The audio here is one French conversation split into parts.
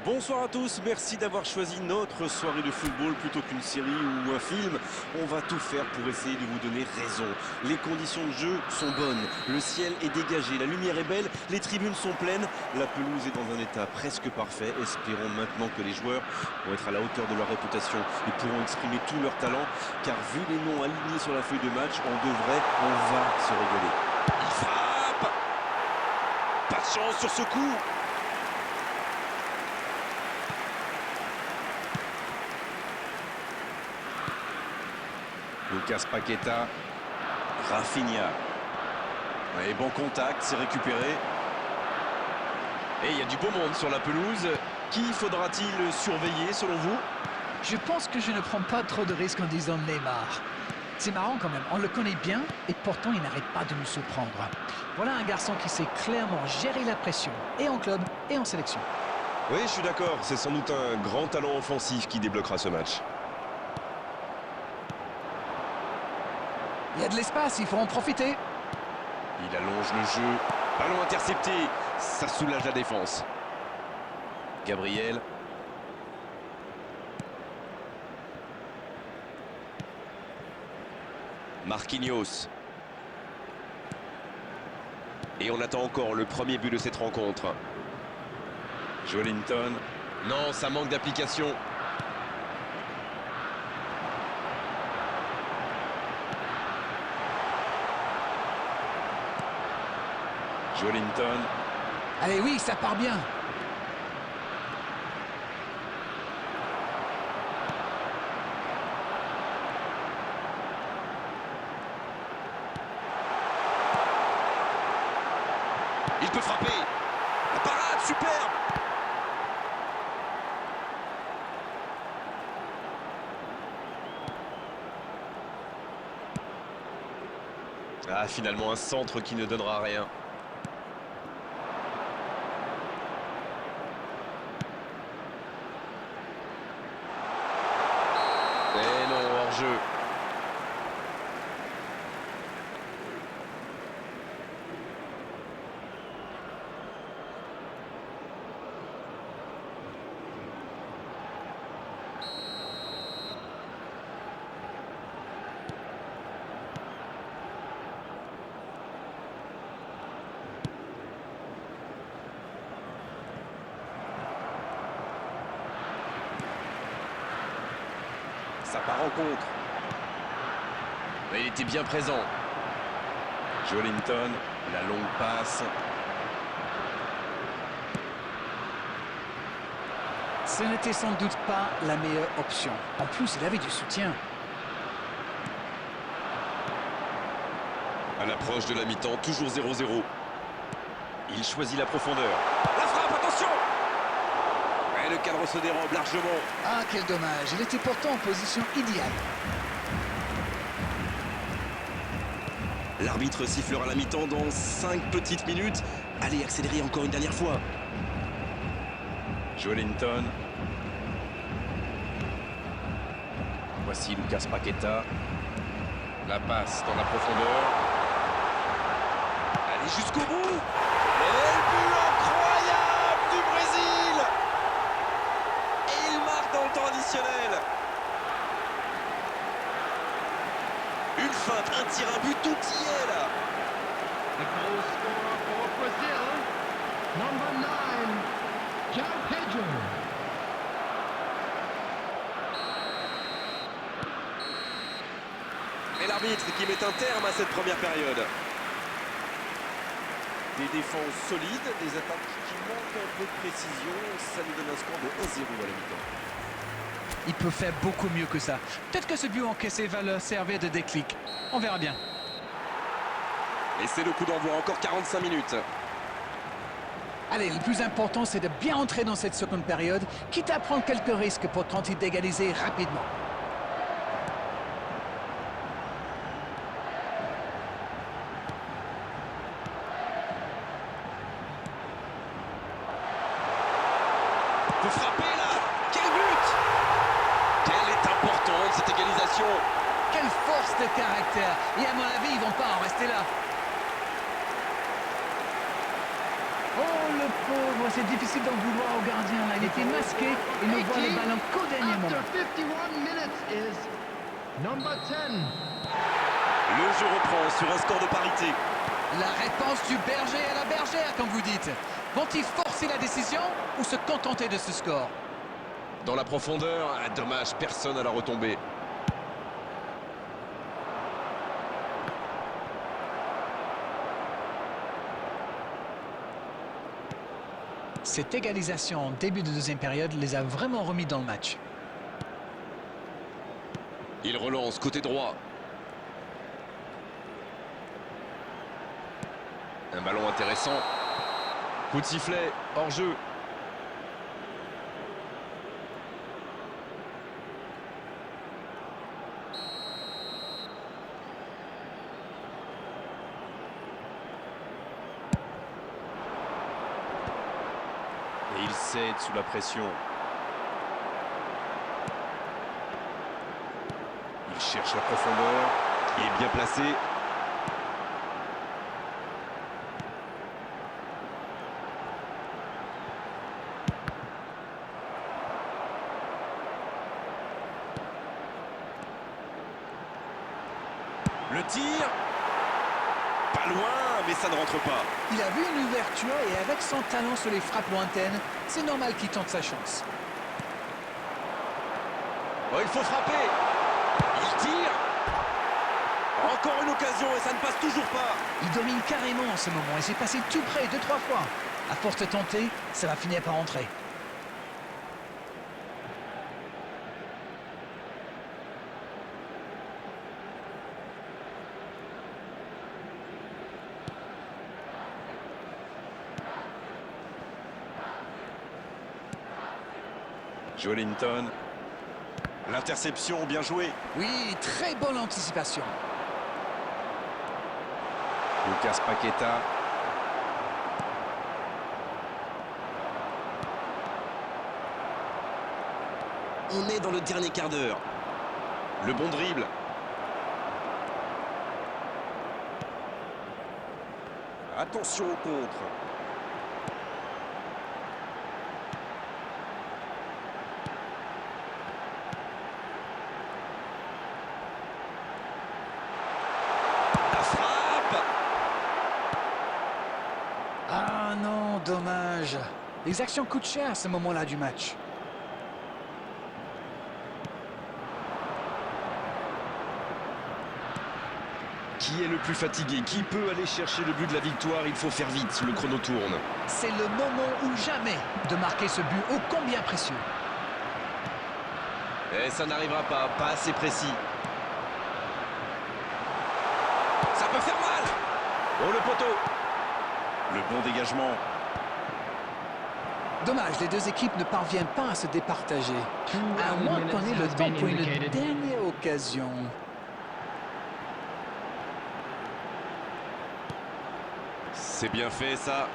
Bonsoir à tous, merci d'avoir choisi notre soirée de football plutôt qu'une série ou un film. On va tout faire pour essayer de vous donner raison. Les conditions de jeu sont bonnes, le ciel est dégagé, la lumière est belle, les tribunes sont pleines, la pelouse est dans un état presque parfait. Espérons maintenant que les joueurs vont être à la hauteur de leur réputation et pourront exprimer tout leur talent, car vu les noms alignés sur la feuille de match, on va se régaler. Il frappe! Pas de chance sur ce coup! Lucas Paqueta, Rafinha. Et bon contact, c'est récupéré. Et il y a du beau monde sur la pelouse. Qui faudra-t-il surveiller selon vous? Je pense que je ne prends pas trop de risques en disant Neymar. C'est marrant quand même, on le connaît bien et pourtant il n'arrête pas de nous surprendre. Voilà un garçon qui sait clairement gérer la pression, et en club et en sélection. Oui, je suis d'accord, c'est sans doute un grand talent offensif qui débloquera ce match. Il y a de l'espace, il faut en profiter. Il allonge le jeu. Ballon intercepté. Ça soulage la défense. Gabriel. Marquinhos. Et on attend encore le premier but de cette rencontre. Joelinton. Non, ça manque d'application. Joelinton. Allez oui, ça part bien. Il peut frapper. La parade, superbe. Ah, finalement un centre qui ne donnera rien. Et non, hors-jeu. Ça part en contre. Mais il était bien présent. Joelinton, la longue passe. Ce n'était sans doute pas la meilleure option. En plus, il avait du soutien. À l'approche de la mi-temps, toujours 0-0. Il choisit la profondeur. La frappe, attention! Et le cadre se dérobe largement. Ah, quel dommage. Il était pourtant en position idéale. L'arbitre sifflera la mi-temps dans 5 petites minutes. Allez, accélérez encore une dernière fois. Joelinton. Voici Lucas Paqueta. La passe dans la profondeur. Allez, jusqu'au bout. Et le but incroyable du Brésil. Et il marque dans le temps additionnel. Une feinte, un tir, un but, tout y est là. The goal scorer for Brazil, number 9, João Pedro. Et l'arbitre qui met un terme à cette première période. Des défenses solides, des attaques qui manquent un peu de précision. Ça nous donne un score de 1-0 à la mi-temps. Il peut faire beaucoup mieux que ça. Peut-être que ce but encaissé va leur servir de déclic. On verra bien. Et c'est le coup d'envoi, encore 45 minutes. Allez, le plus important, c'est de bien entrer dans cette seconde période, quitte à prendre quelques risques pour tenter d'égaliser rapidement. Peut frapper là. Quel but! Quelle est importante cette égalisation. Quelle force de caractère. Et à mon avis, ils vont pas en rester là. Oh, le pauvre, c'est difficile d'en vouloir au gardien. Là, il était masqué et ne voit le ballon qu'au dernier moment. After 51 minutes is number 10. Le jeu reprend sur un score de parité. La réponse du berger à la bergère, comme vous dites. Vont-ils forcer la décision ou se contenter de ce score? Dans la profondeur, dommage, personne à la retombée. Cette égalisation en début de deuxième période les a vraiment remis dans le match. Il relance côté droit. Un ballon intéressant. Coup de sifflet, hors jeu. Et il cède sous la pression. Il cherche la profondeur. Il est bien placé. Le tir. Pas loin, mais ça ne rentre pas. Il a vu une ouverture et avec son talent sur les frappes lointaines, c'est normal qu'il tente sa chance. Oh, il faut frapper. Il tire. Encore une occasion et ça ne passe toujours pas. Il domine carrément en ce moment et c'est passé tout près 2-3 fois. À force de tenter, ça va finir par rentrer. Joelinton. L'interception, bien joué. Oui, très bonne anticipation. Lucas Paqueta. On est dans le dernier quart d'heure. Le bon dribble. Attention au contre. La frappe. Ah non, dommage. Les actions coûtent cher à ce moment-là du match. Qui est le plus fatigué? Qui peut aller chercher le but de la victoire? Il faut faire vite, le chrono tourne. C'est le moment ou jamais de marquer ce but ô combien précieux. Et ça n'arrivera pas, pas assez précis. Ça peut faire mal. Oh, le poteau. Le bon dégagement. Dommage, les deux équipes ne parviennent pas à se départager. À moins qu'on ait le temps pour une dernière occasion. C'est bien fait, ça.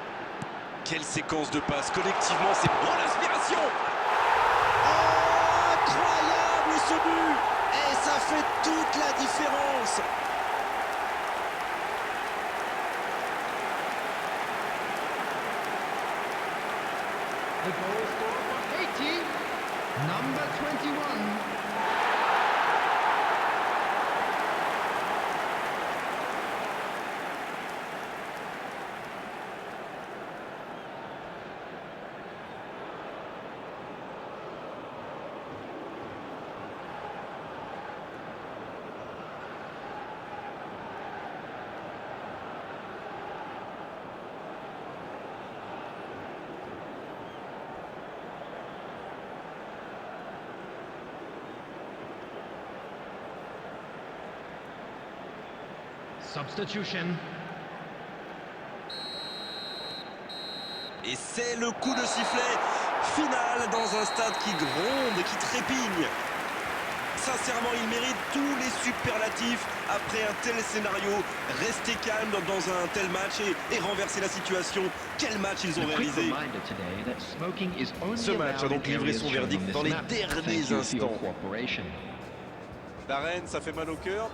Quelle séquence de passes. Collectivement, c'est... Oh, l'inspiration. Oh, incroyable ce but. Et ça fait toute la différence. The goal scorer for Haiti, number 21. Substitution. Et c'est le coup de sifflet final dans un stade qui gronde, qui trépigne. Sincèrement, il mérite tous les superlatifs après un tel scénario. Rester calme dans un tel match et renverser la situation. Quel match ils ont réalisé. Ce match a donc livré son verdict dans les derniers instants. Darren, ça fait mal au cœur.